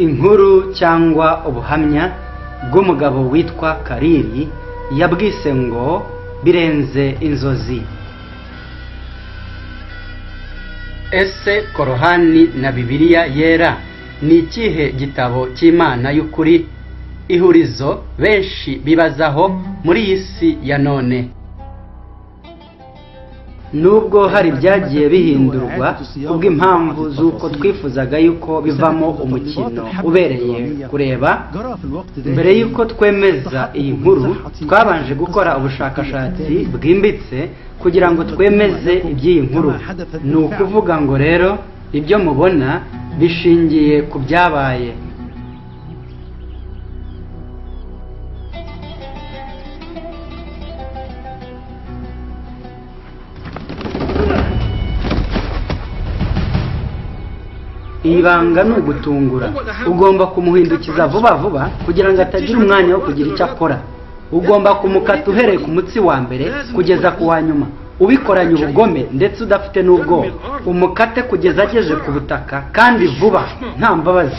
inkuru cyangwa ubuhamya bw'umugabo witwa Kariri yabwise ngo birenze inzozi. Ese Korani na Bibiliya yera ni ikihe gitabo cy'Imana y'ukuri, ihurizo benshi bibazaho muri iyi si ya none? Nubwo hari byagiye bihindurwa kubw'impamvu z'uko twifuzaga yuko bivamo umukino ubereye kureba, mbere y'uko twemeza iyi nkuru twabanje gukora ubushakashatsi bwimbitse kugira ngo twemeze iby'iyi nkuru. Ni ukuvuga ngo rero ibyo mubona bishingiye ku byabaye. Ibanga ni ugutungura. Ugomba kumuhindukiza vuba vuba kugira ngo atagira umwanya wo kugira icyo akora. Ugomba kumukata uhereye ku mutsi wa mbere kugeza ku wa nyuma, ubikoranye ubugome ndetse udafite n'ubwoba. Umukate kugeza ageze ku butaka kandi vuba, nta mbabazi.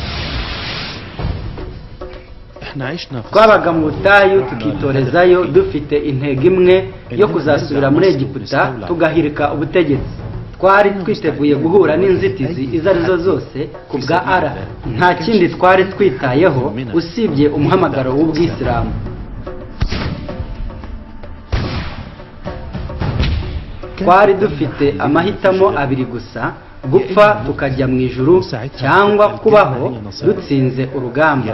Twabaga mu butayu tukitorezayo dufite intego imwe yo kuzasubira muri Egiputa tugahirika ubutegetsi. Twari twiteguye guhura n'inzitizi izo arizo zose ku bwa Allah. Nta kindi twari twitayeho usibye umuhamagaro w'ubwisilamu. Twari dufite amahitamo abiri gusa: gupfa tukajya mu ijuru cyangwa kubaho dutsinze urugamba.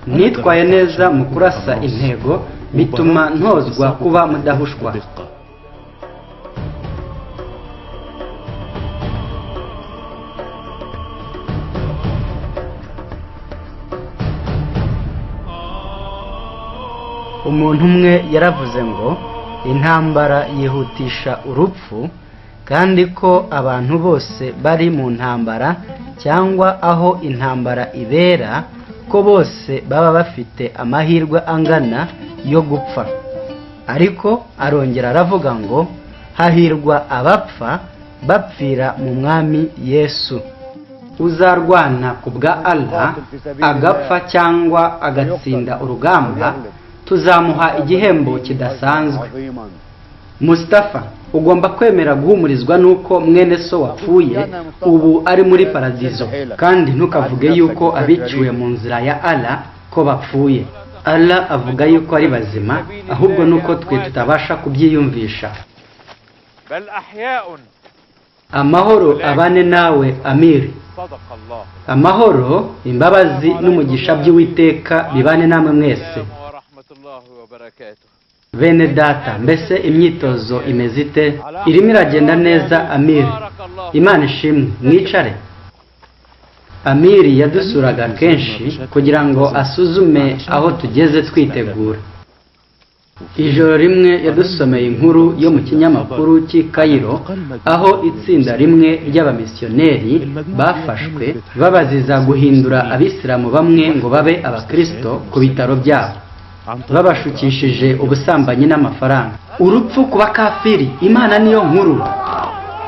Nitwaye neza mu kurasa intego bituma ntozwa kuba mudahushwa. Umuntu umwe yaravuze ngo intambara yihutisha urupfu, kandi ko abantu bose bari mu ntambara cyangwa aho intambara ibera ko bose baba bafite amahirwe angana yo gupfa. Ariko arongera aravuga ngo hahirwa abapfa bapfira mu mwami Yesu. Uzarwana ku bwa Allah agapfa cyangwa agatsinda urugamba, tuzamuha igihembo kidasanzwe. Mustafa, ugomba kwemera guhumurizwa nuko mwene so wapfuye ubu ari muri paradizo, kandi ntukavuge yuko abiciwe mu nzira ya Allah ko bapfuye. Allah avuga yuko ari bazima, ahubwo nuko twe tutabasha kubyiyumvisha. Amahoro abane nawe Amiri. Amahoro, imbabazi n'umugisha by'Uwiteka bibane namwe mwese. Bene data, mbese imyitozo imeze ite? Irimo iragenda neza Amiri? Imana ishimwe, mwicare. Amiri yadusuraga kenshi kugira ngo asuzume aho tugeze twitegura. Ijoro rimwe yadusomeye inkuru yo mu kinyamakuru cy'i Kairo, aho itsinda rimwe ry'abamisiyoneri bafashwe babaziza guhindura abisilamu bamwe ngo babe abakristo ku bitaro byabo, babashukishije ubusambanyi n'amafaranga. Urupfu ku bakafiri, Imana niyo nkuru.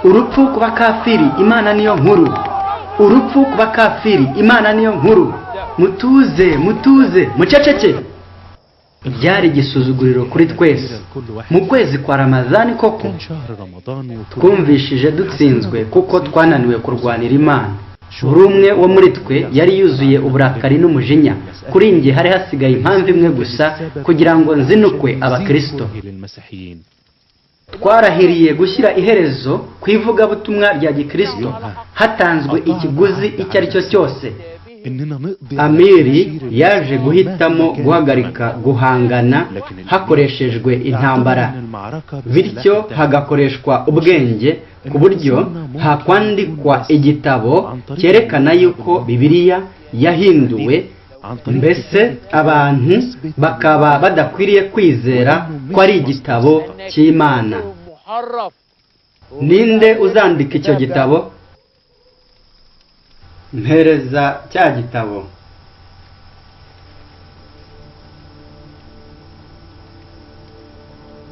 Urupfu ku bakafiri, Imana niyo nkuru. Urupfu ku bakafiri, Imana niyo nkuru. Mutuze, mutuze, muceceke. Byari igisuzuguriro kuri twese. Mu kwezi kwa Ramazani koko twumvishije dutsinzwe kuko twananiwe kurwanira Imana. Buri umwe wo muri twe yari yuzuye uburakari n'umujinya. Kuri njye hari hasigaye impamvu imwe gusa kugira ngo nzinukwe abakristo. Twarahiriye gushyira iherezo ku ivugabutumwa rya gikristo hatanzwe ikiguzi icyo ari cyo cyose. Amiri yaje guhitamo guhagarika guhangana hakoreshejwe intambara, bityo hagakoreshwa ubwenge ku buryo hakwandikwa igitabo cyerekana yuko Bibiliya yahinduwe, mbese abantu bakaba badakwiriye kwizera ko ari igitabo cy'Imana. Ninde uzandika icyo gitabo? Mpereza cya gitabo.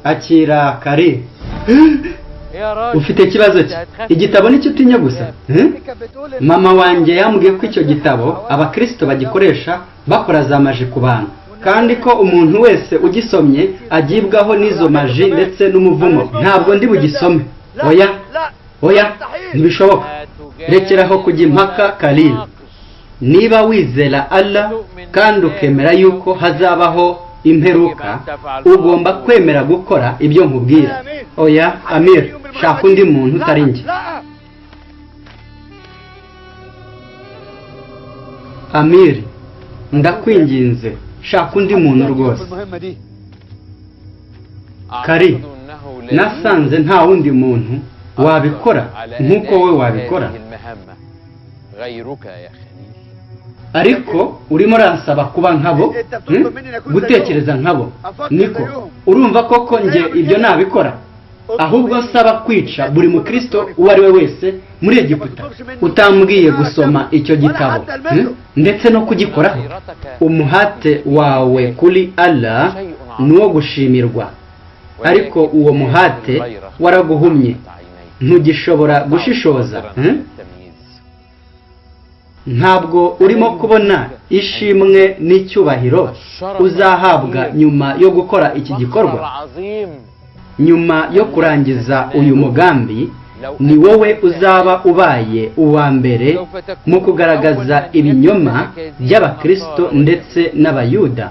Akira Kari. ufite ikibazo cye igitabo nicyo utinya gusa mama wanjye yambwiye ko icyo gitabo abakristo bagikoresha bakora za maji ku bantu kandi ko umuntu wese ugisomye agibwaho n'izo maji ndetse n'umuvumo ntabwo ndi bugisome oya ntibishoboka rekeraho kujya impaka Khalil niba wizera Allah kandi ukemera yuko hazabaho imperuka ugomba kwemera gukora ibyo nkubwira oya Amir shaka undi muntu utari njye Amir ndakwinginze shaka undi muntu rwose Kari nasanze nta wundi muntu wabikora nk'uko we wabikora ariko urimo uransaba kuba nkabo gutekereza nkabo niko urumva koko njye ibyo nabikora ahubwo nsaba kwica buri mukristo uwo ari we wese muri Egiputa utambwiye gusoma icyo gitabo ndetse no kugikoraho umuhate wawe kuri Allah nuwo gushimirwa ariko uwo muhate waraguhumye ntugishobora gushishoza ntabwo urimo kubona ishimwe n'icyubahiro uzahabwa nyuma yo gukora iki gikorwa nyuma yo kurangiza uyu mugambi ni wowe uzaba ubaye uwa mbere mu kugaragaza ibinyoma by'abakristo ndetse n'abayuda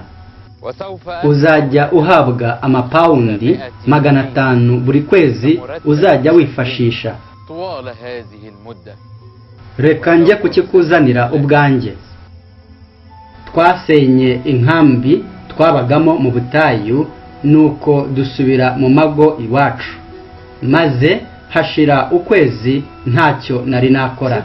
uzajya uhabwa amapawundi 500 buri kwezi uzajya wifashisha reka njye kukikuzanira ubwanjye twasenye inkambi twabagamo mu butayu nuko dusubira mu mago iwacu maze hashira ukwezi ntacyo nari nakora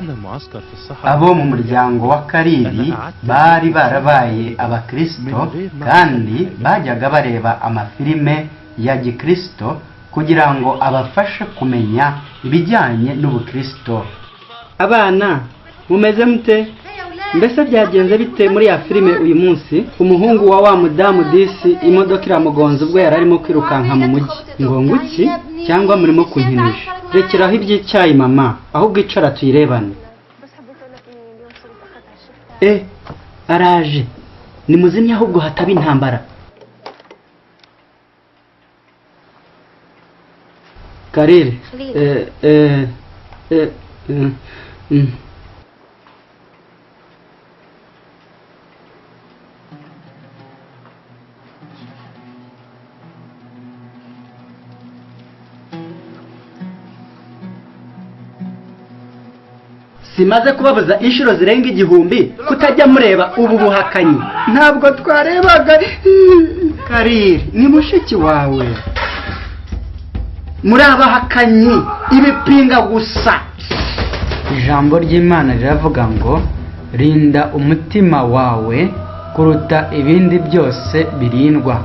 abo mu muryango wa Kariri bari barabaye abakristo kandi bajyaga bareba amafilime ya gikristo kugira ngo abafashe kumenya ibijyanye n'ubukristo abana mumeze mute mbese byagenze bite muri ya filime uyu munsi umuhungu wa mudamu disi imodoka iramugonza ubwo yari arimo kwirukanka mu mujyi ngo nguki cyangwa murimo kunkinisha rekeraho iby'icyayi mama ahubwo icara tuyirebane araje nimuzimye ahubwo hataba intambara Karire simaze kubabuza inshuro zirenga 1000 kutajya mureba ubu buhakanyi ntabwo twarebaga Karire ni mushiki wawe muri abahakanyi ibipinga gusa ijambo ry'Imana riravuga ngo rinda umutima wawe kuruta ibindi byose birindwa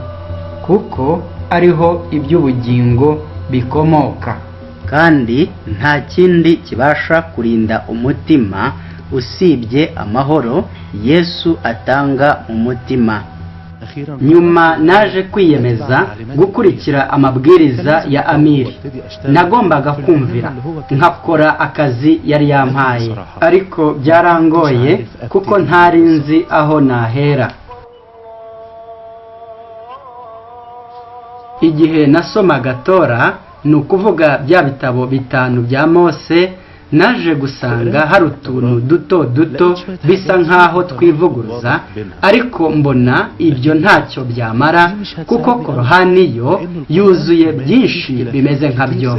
kuko ariho iby'ubugingo bikomoka kandi nta kindi kibasha kurinda umutima usibye amahoro Yesu atanga mu mutima nyuma naje kwiyemeza gukurikira amabwiriza ya Amiri nagombaga kumvira nkakora akazi yari yampaye ariko byarangoye kuko ntari nzi aho nahera igihe nasomaga Tora ni ukuvuga bya bitabo 5 bya Mose naje gusanga hari utuntu duto bisa nkaho twivuguruza ariko mbona ibyo ntacyo byamara kuko Korani yo yuzuye byinshi bimeze nkabyo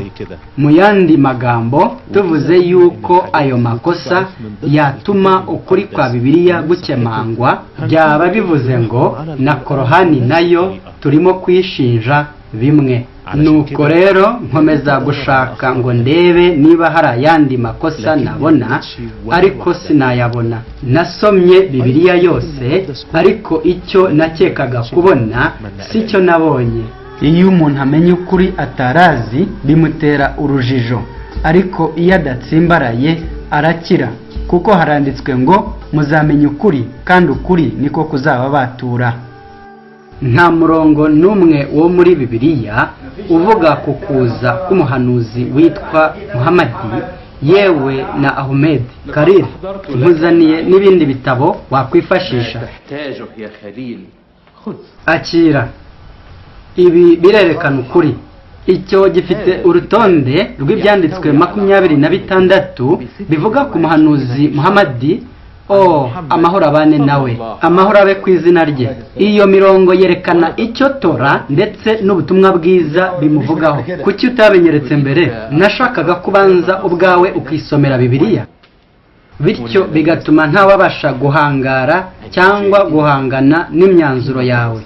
mu yandi magambo tuvuze yuko ayo makosa yatuma ukuri kwa Bibiliya gukemangwa byaba bivuze ngo na Korani nayo turimo kwishinja bimwe nuko rero nkomeza gushaka ngo ndebe niba hari ayandi makosa nabona ariko sinayabona nasomye Bibiliya yose ariko icyo nakekaga kubona sicyo nabonye iyo umuntu amenye ukuri atarazi bimutera urujijo ariko iyo adatsimbaraye arakira kuko haranditswe ngo muzamenya ukuri kandi ukuri niko kuzababatura nta murongo n'umwe wo muri Bibiliya uvuga ku kuza k'umuhanuzi witwa Muhamadi yewe na Ahmed. Khalil, nkuzaniye n'ibindi bitabo wakwifashisha. Akira. Ibi birerekana ukuri. Icyo gifite urutonde rw'ibyanditswe 26 bivuga ku muhanuzi Muhamadi. Amahoro abane nawe, amahoro abe ku izina rye. Iyo mirongo yerekana icyo Tora ndetse n'ubutumwa bwiza bimuvugaho. Kuki utabinyeretse mbere? Nashakaga kubanza ubwawe ukisomera Bibiliya, bityo bigatuma ntawabasha guhangara cyangwa guhangana n'imyanzuro yawe.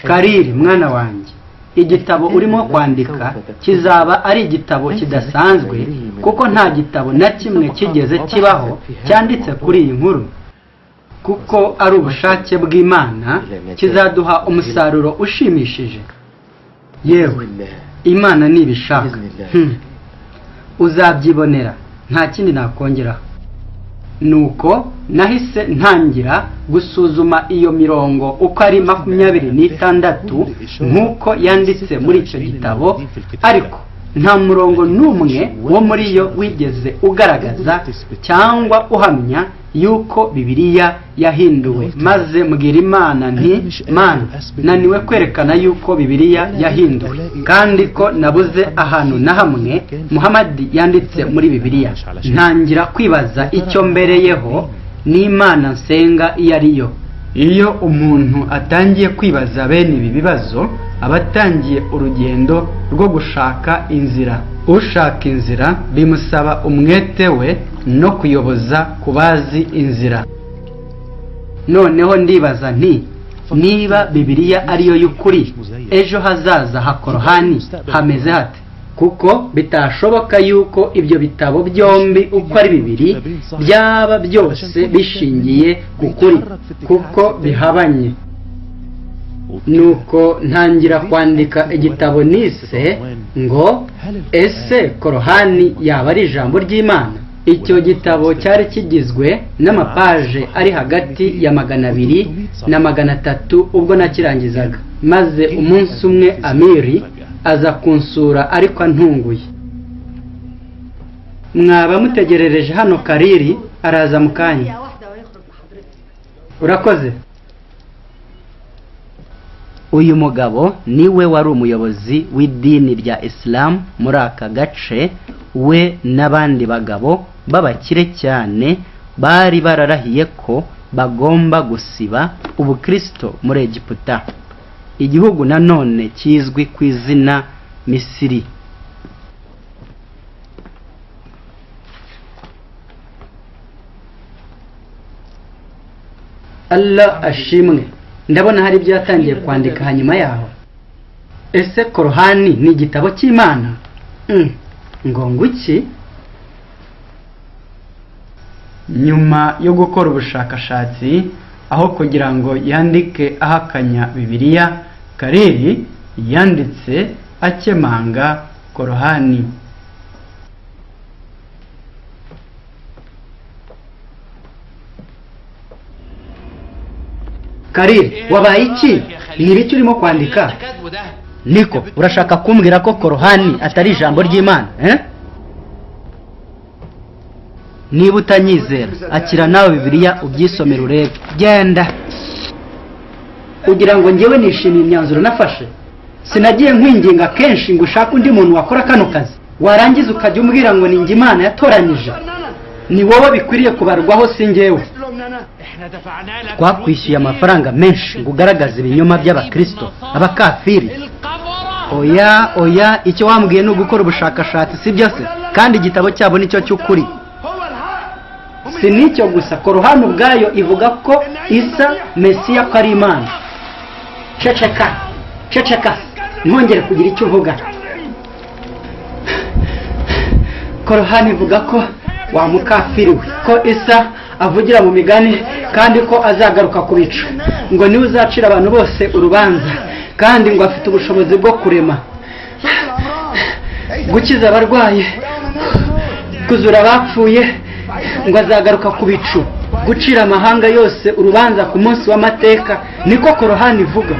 Khalil, mwana wanjye, igitabo urimo kwandika kizaba ari igitabo kidasanzwe, kuko nta gitabo na kimwe kigeze kibaho cyanditse kuri iyi nkuru. Kuko ari ubushake bw'Imana, kizaduha umusaruro ushimishije. Yewe, Imana nibishaka uzabyibonera, nta kindi nakongeraho. Nuko nahise ntangira gusuzuma iyo mirongo uko ari 26 nk'uko yanditse muri icyo gitabo, ariko nta murongo n'umwe wo muri yo wigeze ugaragaza cyangwa uhamya yuko Bibiliya yahinduwe. Maze mbwira Imana nti, Mana, naniwe kwerekana yuko Bibiliya yahinduwe, kandi ko nabuze ahantu na hamwe Muhamadi yanditse muri Bibiliya. Ntangira kwibaza icyo mbereyeho n'Imana nsenga iyo ari yo. Iyo umuntu atangiye kwibaza bene ibi bibazo, aba atangiye urugendo rwo gushaka inzira. Ushaka inzira bimusaba umwete we no kuyoboza ku bazi inzira. Noneho ndibaza nti, niba Bibiliya ariyo y'ukuri, ejo hazaza ha Korani hameze hate? Kuko bitashoboka yuko ibyo bitabo byombi uko ari bibiri byaba byose bishingiye ku kuri, kuko bihabanye. Nuko ntangira kwandika igitabo nise ngo ese Korani yaba ari ijambo ry'Imana? Icyo gitabo cyari kigizwe n'amapaje ari hagati ya 200 na 300 ubwo nakirangizaga. Maze umunsi umwe Amiri aza kunsura ariko antunguye. Mwaba mutegerereje hano Khalil, araza mu kanya. Urakoze. Uyu mugabo niwe wari umuyobozi w'idini rya Islam muri aka gace. We n'abandi bagabo b'abakire cyane bari bararahiye ko bagomba gusiba ubukristo muri Egiputa, igihugu nanone kizwi ku izina Misiri. Allah ashimwe. Ndabona hari ibyo yatangiye kwandika hanyuma yaho. Ese Korani ni igitabo cy'Imana? Ngo nguki? Nyuma yo gukora ubushakashatsi, aho kugira ngo yandike ahakanya Bibiliya, Khalil yanditse akemanga Korani. Khalil, wabaye iki? Ni ibiki urimo kwandika? Niko, urashaka kumbwira ko Korani atari ijambo ry'Imana, Niba utanyizera, akira nawe Bibiliya ubyisomera urebe. Genda. Ugira ngo njyewe nishimiye imyanzuro nafashe? Sinagiye nkwinginga kenshi ngo ushake undi muntu wakora kano kazi, warangiza ukajya umbwira ngo ni njye Imana yatoranyije. Ni wowe bikwiriye kubarwaho, si njyewe. Twakwishyuye amafaranga menshi ngo ugaragaze ibinyoma by'abakristo, abakafiri. Oya, icyo wambwiye ni ugukora ubushakashatsi, sibyo se? Kandi igitabo cyabo nicyo cy'ukuri. Si nicyo gusa, Korani ubwayo ivuga ko Isa Mesiya ko ari Imana. Ceceka, ntongere kugira icyo uvuga. Korani ivuga ko wa mukafiri we, ko Isa avugira mu migani kandi ko azagaruka ku bicu, ngo niwe uzacira abantu bose urubanza, kandi ngo afite ubushobozi bwo kurema, gukiza abarwayi, kuzura abapfuye, ngo azagaruka ku bicu. gucira amahanga yose urubanza ku munsi w'amateka, niko Korani ivuga.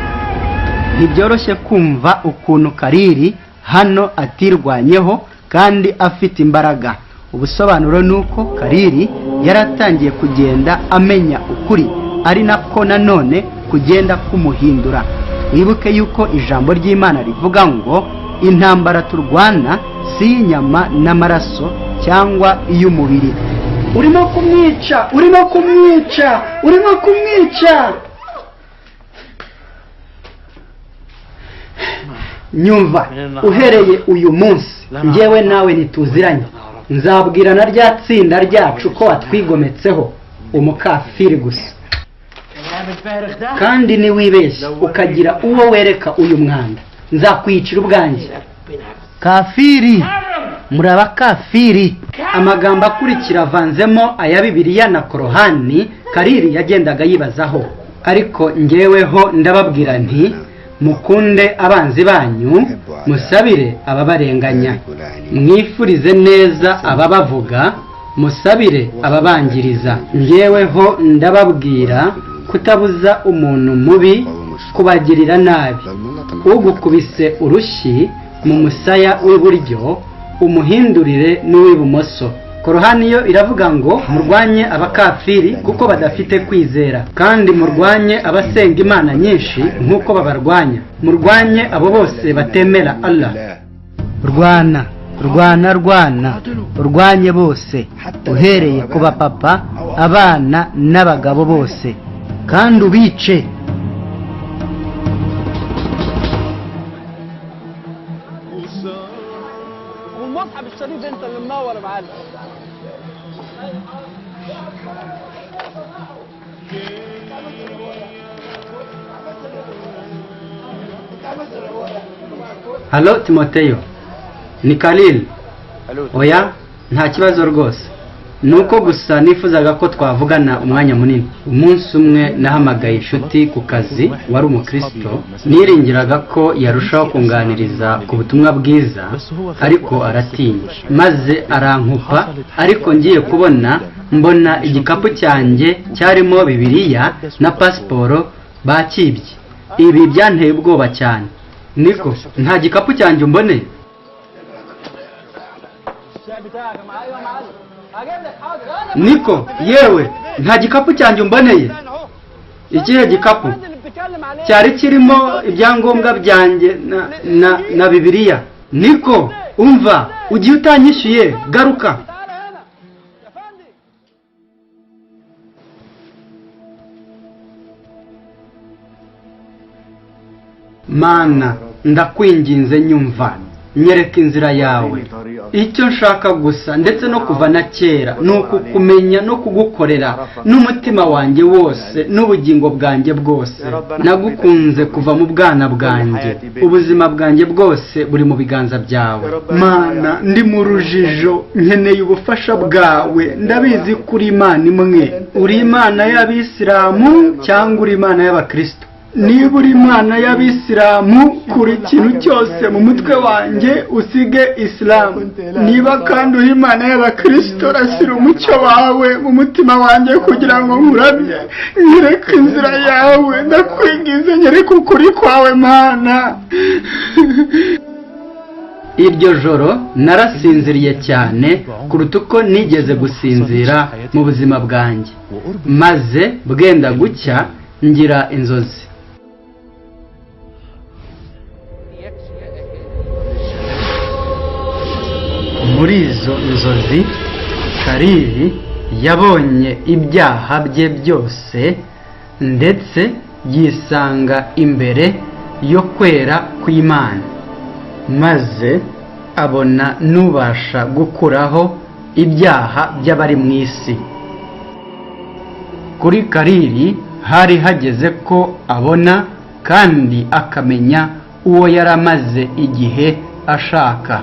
Ntibyoroshye kumva ukuntu Kariri hano atirwanyeho kandi afite imbaraga. Ubusobanuro ni uko Kariri yaratangiye kugenda amenya ukuri, ari nako nanone kugenda kumuhindura. Wibuke yuko ijambo ry'Imana rivuga ngo intambara turwana si inyama n'amaraso cyangwa iy'umubiri. Urimo kumwica, urimo kumwica, urimo kumwica. Nyumva, uhereye uyu munsi njyewe nawe nituziranye. Nzabwirana rya tsinda ryacu ko watwigometseho, umukafiri gusa. Kandi niwibeshya ukagira uwo wereka uyu mwanda, nzakwicira ubwanjye. Kafiri, muraba kafiri. Amagambo akurikira avanzemo aya Bibiliya na Korani Kariri yagendaga yibazaho. Ariko njyeweho ndababwira nti, mukunde abanzi banyu, musabire ababarenganya, mwifurize neza ababavuga, musabire ababangiriza. Njyeweho ndababwira kutabuza umuntu mubi kubagirira nabi. Ugukubise urushyi mu musaya w'iburyo umuhindurire n'uw'ibumoso. Korani yo iravuga ngo murwanye abakafiri kuko badafite kwizera, kandi murwanye abasenga imana nyinshi nk'uko babarwanya. Murwanye abo bose batemera Allah. Rwana, rwana, rwana, urwanye bose, uhereye ku bapapa, abana n'abagabo bose, kandi ubice. والمصحف الشريف انت اللي منور معانا. Halo Timoteyo, ni Khalil. Oya, nta kibazo rwose. Nuko gusa nifuzaga ko twavugana umwanya munini. Umunsi umwe nahamagaye inshuti ku kazi wari umukristo, niringiraga ko yarushaho kunganiriza ku butumwa bwiza, ariko aratinya maze arankupa. Ariko ngiye kubona mbona igikapu cyanjye cyarimo Bibiliya na pasiporo bakibye. Ibi byanteye ubwoba cyane. Niko, nta gikapu cyanjye umboneye? Niko, yewe, nta gikapu cyanjye umboneye? Ikihe gikapu? Cyari kirimo ibyangombwa byanjye na Bibiliya. Niko, umva, ugiye utanyishyuye, garuka. Mana, ndakwinginze nyumva, nyereka inzira yawe. Icyo nshaka gusa ndetse no kuva na kera ni ukukumenya no kugukorera n'umutima wanjye wose n'ubugingo bwanjye bwose. Nagukunze kuva mu bwana bwanjye, ubuzima bwanjye bwose buri mu biganza byawe. Mana, ndi mu rujijo, nkeneye ubufasha bwawe. Ndabizi ko uri Imana imwe. Uri Imana y'Abisilamu cyangwa uri Imana y'Abakristo? Niba uri Imana y'Abisilamu, kuri ikintu cyose mu mutwe wanjye usige Isilamu. Niba kandi uri Imana y'Abakristo, rasira umucyo wawe mu mutima wanjye kugira ngo nkuramye. Nyereka inzira yawe, ndakwingize, nyereka ukuri kwawe Mana. Iryo joro narasinziriye cyane kuruta uko nigeze gusinzira mu buzima bwanjye, maze bwenda gucya ngira inzozi. Muri izo nzozi Kariri yabonye ibyaha bye byose ndetse yisanga imbere yo kwera kw'Imana, maze abona n'ubasha gukuraho ibyaha by'abari mu isi. Kuri Kariri hari hageze ko abona kandi akamenya uwo yaramaze igihe ashaka.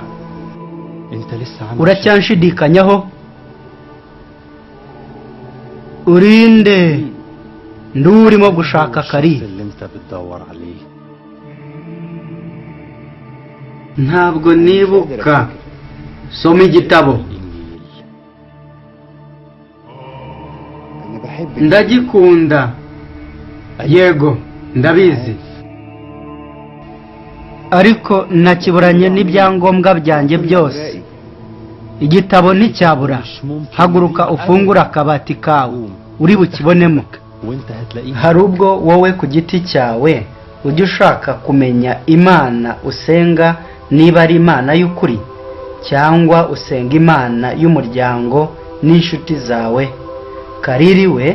Uracyanshidikanyaho? Urinde? Ndurimo gushaka Kariri. Ntabwo nibuka. Soma igitabo. ndagikunda. Yego, ndabizi. Ariko nakiburanye n'ibyangombwa byanjye byose. Igitabo nticyabura. Haguruka ufungure akabati kawe, uri bukibonemo. Hari ubwo wowe ku giti cyawe ujya ushaka kumenya Imana usenga niba ari Imana y'ukuri, cyangwa usenga Imana y'umuryango n'inshuti zawe. Kariri we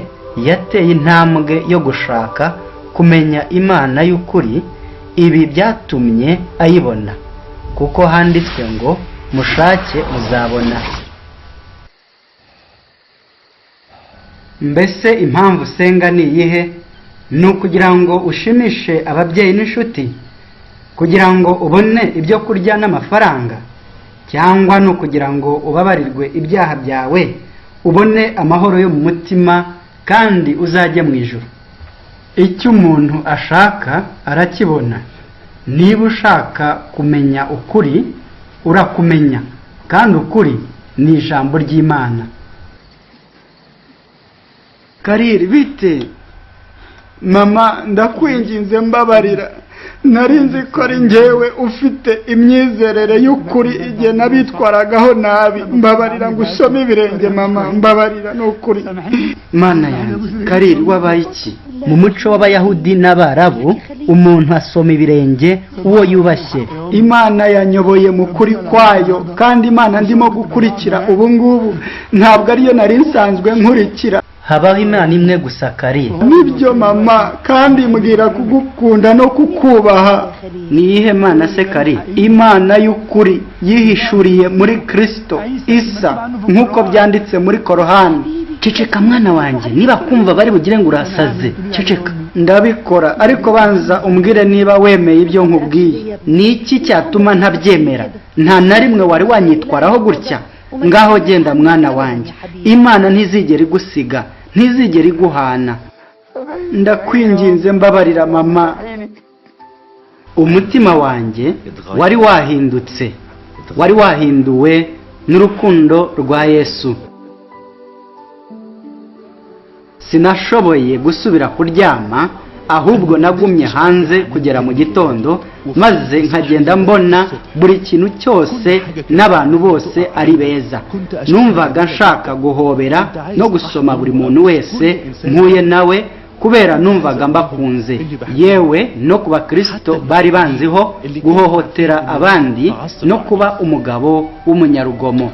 yateye intambwe yo gushaka kumenya Imana y'ukuri. Ibi byatumye ayibona, kuko handitswe ngo mushake muzabona. Mbese impamvu usenga ni iyihe? Ni ukugira ngo ushimishe ababyeyi n'inshuti, kugira ngo ubone ibyo kurya n'amafaranga, cyangwa ni ukugira ngo ubabarirwe ibyaha byawe, ubone amahoro yo mu mutima kandi uzajye mu ijuru. Icyo umuntu ashaka arakibona. Niba ushaka kumenya ukuri, urakumenya, kandi ukuri ni ijambo ry'Imana. Kariri, bite? Mama, ndakwinginze mbabarira. Nari nzi ko ari njyewe ufite imyizerere y'ukuri igihe nabitwaragaho nabi. Mbabarira ngo usome ibirenge mama, mbabarira n'ukuri. Mana yanjye, Kariri wabaye iki? Mu muco w'Abayahudi n'Abarabu, umuntu asoma ibirenge uwo yubashye. Imana yanyoboye mu kuri kwayo, kandi Imana ndimo gukurikira ubu ngubu ntabwo ariyo nari nsanzwe nkurikira. Habaho Imana imwe gusa Kariri. Nibyo mama, kandi mbwira kugukunda no kukubaha. Ni iyihe Mana se Kariri? Imana y'ukuri yihishuriye muri Kristo Isa, nk'uko byanditse muri Korani. Ceceka mwana wanjye, niba kumva bari bugire ngo urasaze. Ceceka. Ndabikora, ariko banza umbwire niba wemeye ibyo nkubwiye. Ni iki cyatuma ntabyemera? Nta na rimwe wari wanyitwaraho gutya. Ngaho genda mwana wanjye, Imana ntizigera igusiga, ntizigera iguhana. Ndakwinginze mbabarira mama. Umutima wanjye wari wahindutse, wari wahinduwe n'urukundo rwa Yesu. Sinashoboye gusubira kuryama, ahubwo nagumye hanze kugera mu gitondo, maze nkagenda mbona buri kintu cyose n'abantu bose ari beza. Numvaga nshaka guhobera no gusoma buri muntu wese mpuye nawe, kubera numvaga mbakunze. Yewe no ku bakristo bari banziho guhohotera abandi no kuba umugabo w'umunyarugomo.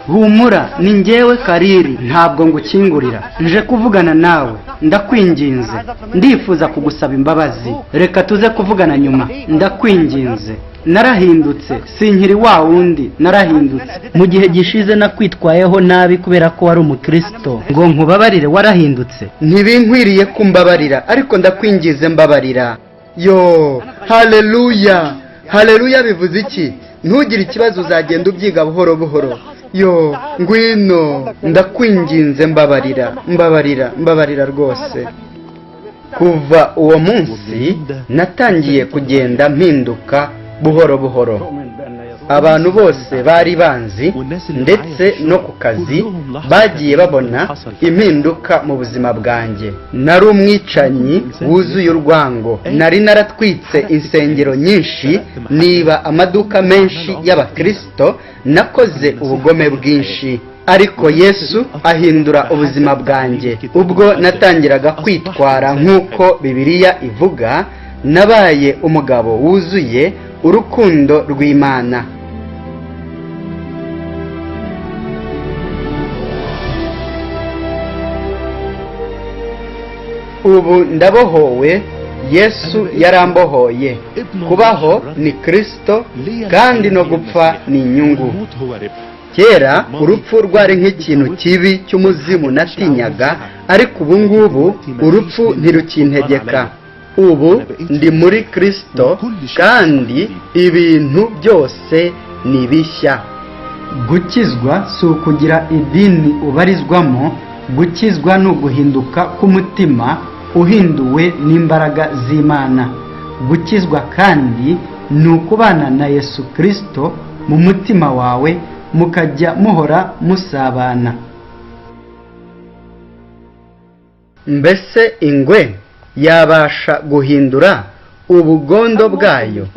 Humura, ni njyewe Kariri, ntabwo ngukingurira. Nje kuvugana nawe, ndakwinginze. Ndifuza kugusaba imbabazi. Reka tuze kuvugana nyuma, ndakwinginze. Narahindutse, sinkiri wa wundi, narahindutse. Mu gihe gishize nakwitwayeho nabi kubera ko wari umukristo. Ngo nkubabarire, warahindutse. Ntibinkwiriye kumbabarira, ariko ndakwingize mbabarira. Yo, haleluya, haleluya bivuze iki? Ntugire ikibazo, uzagenda ubyiga buhoro buhoro. Yo, ngwino, ndakwinginze mbabarira, mbabarira, mbabarira rwose. Kuva uwo munsi natangiye kugenda mpinduka buhoro buhoro. Abantu bose bari banzi, ndetse no ku kazi bagiye babona impinduka mu buzima bwanjye. Nari umwicanyi wuzuye urwango, nari naratwitse insengero nyinshi, niba amaduka menshi y'abakristo, nakoze ubugome bwinshi. Ariko Yesu ahindura ubuzima bwanjye. Ubwo natangiraga kwitwara nk'uko Bibiliya ivuga, nabaye umugabo wuzuye urukundo rw'Imana. Ubu ndabohowe, Yesu yarambohoye. Kubaho ni Kristo, kandi no gupfa ni inyungu. Kera urupfu rwari nk'ikintu kibi cy'umuzimu natinyaga, ariko ubu ngubu urupfu ntirukintegeka. Ubu ndi muri Kristo, kandi ibintu byose ni bishya. Gukizwa si ukugira idini ubarizwamo, gukizwa ni uguhinduka k'umutima uhinduwe n'imbaraga z'Imana. Gukizwa kandi ni ukubana na Yesu Kristo mu mutima wawe, mukajya muhora musabana. mbese ingwe yabasha guhindura ubugondo bwayo?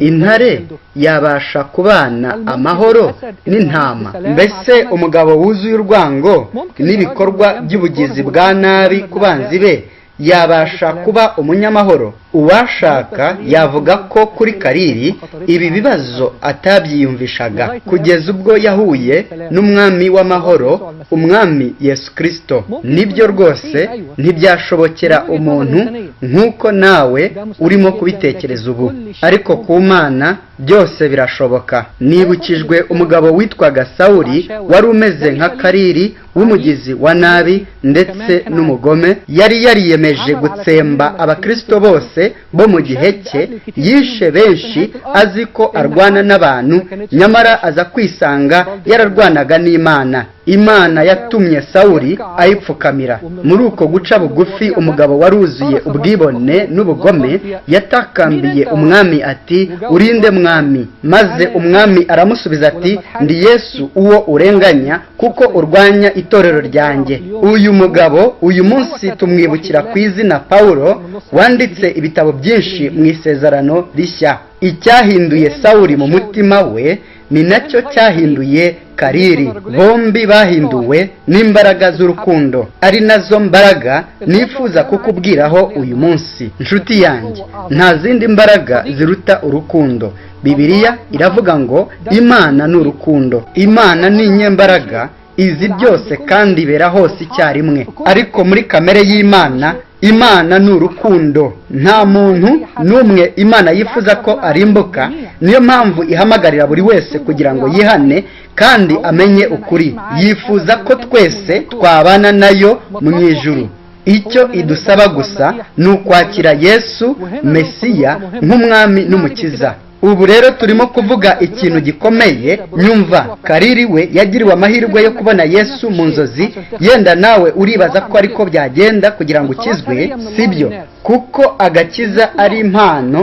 Intare yabasha kubana amahoro n'intama? Mbese umugabo wuzuye urwango n'ibikorwa by'ubugizi bwa nabi ku banzi be yabasha kuba umunyamahoro? Uwashaka yavuga ko kuri Kariri ibi bibazo atabyiyumvishaga kugeza ubwo yahuye n'umwami w'amahoro, umwami Yesu Kristo. Nibyo rwose ntibyashobokera umuntu nk'uko nawe urimo kubitekereza ubu, ariko ku Mana byose birashoboka. Nibukijwe umugabo witwaga Sawuli wari umeze nka Kariri, w'umugizi wa nabi ndetse n'umugome. Yari yariyemeje gutsemba abakristo bose bo mu gihe cye, yishe benshi azi ko arwana n'abantu, nyamara aza kwisanga yararwanaga n'Imana. Imana yatumye Sawuli ayipfukamira. Muri uko guca bugufi, umugabo waruzuye ubwibone n'ubugome yatakambiye umwami ati, urinde mwami. Maze umwami aramusubiza ati, ndi Yesu uwo urenganya, kuko urwanya itorero ryanjye. Uyu mugabo uyu munsi tumwibukira ku izina Pawulo, wanditse ibitabo byinshi mu Isezerano Rishya. Icyahinduye Sawuli mu mutima we ni nacyo cyahinduye Kariri. Bombi bahinduwe n'imbaraga z'urukundo, ari nazo mbaraga nifuza kukubwiraho uyu munsi. Nshuti yanjye, nta zindi mbaraga ziruta urukundo. Bibiliya iravuga ngo Imana ni urukundo. Imana ni inyembaraga, izi byose kandi ibera hose icyarimwe. Ariko muri kamere y'Imana, Imana ni urukundo. Nta muntu n'umwe Imana yifuza ko arimbuka. Niyo mpamvu ihamagarira buri wese kugira ngo yihane kandi amenye ukuri. Yifuza ko twese twabana nayo mu ijuru. Icyo idusaba gusa ni ukwakira Yesu Mesiya nk'umwami n'umukiza. Ubu rero turimo kuvuga ikintu gikomeye. Nyumva, Kariri we yagiriwe amahirwe yo kubona Yesu mu nzozi. Yenda nawe uribaza ko ariko byagenda kugira ngo ukizwe. Sibyo, kuko agakiza ari impano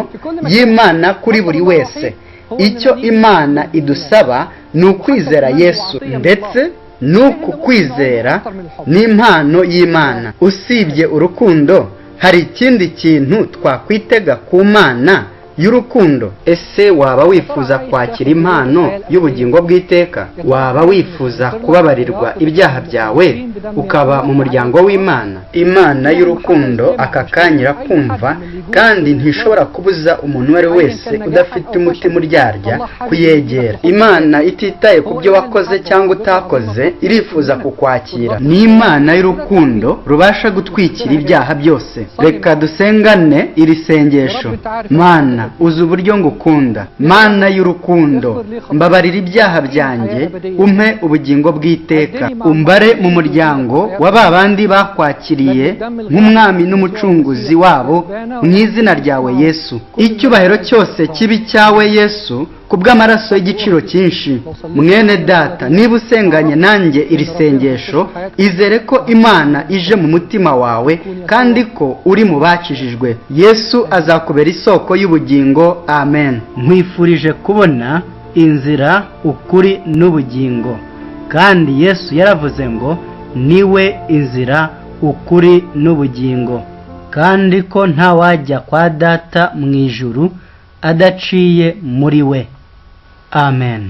y'Imana kuri buri wese. Icyo Imana idusaba ni ukwizera Yesu, ndetse nuko kwizera ni impano y'Imana. Usibye urukundo, hari ikindi kintu twakwitega ku Mana y'urukundo? Ese waba wifuza kwakira impano y'ubugingo bw'iteka? Waba wifuza kubabarirwa ibyaha byawe ukaba mu muryango w'Imana? Imana y'urukundo aka kanya kumva, kandi ntishobora kubuza umuntu uwo ari wese udafite umutima uryarya kuyegera. Imana ititaye ku byo wakoze cyangwa utakoze, irifuza kukwakira. Ni Imana y'urukundo rubasha gutwikira ibyaha byose. Reka dusengane iri sengesho. Mana, uzi uburyo ngukunda. Mana y'urukundo, mbabarira ibyaha byanjye, umpe ubugingo bw'iteka. Umbare mu muryango wa babandi bakwakiriye nk'umwami n'umucunguzi wabo, mu izina ryawe Yesu. Icyubahiro cyose kibi cyawe Yesu, kubw'amaraso y'igiciro cyinshi. Mwene data, niba usenganye nanjye iri sengesho, izere ko Imana ije mu mutima wawe kandi ko uri mu bakijijwe. Yesu azakubera isoko y'ubugingo. Amen. Nkwifurije kubona inzira, ukuri n'ubugingo, kandi Yesu yaravuze ngo niwe inzira, ukuri n'ubugingo, kandi ko nta wajya kwa Data mu ijuru adaciye muri we. Amen.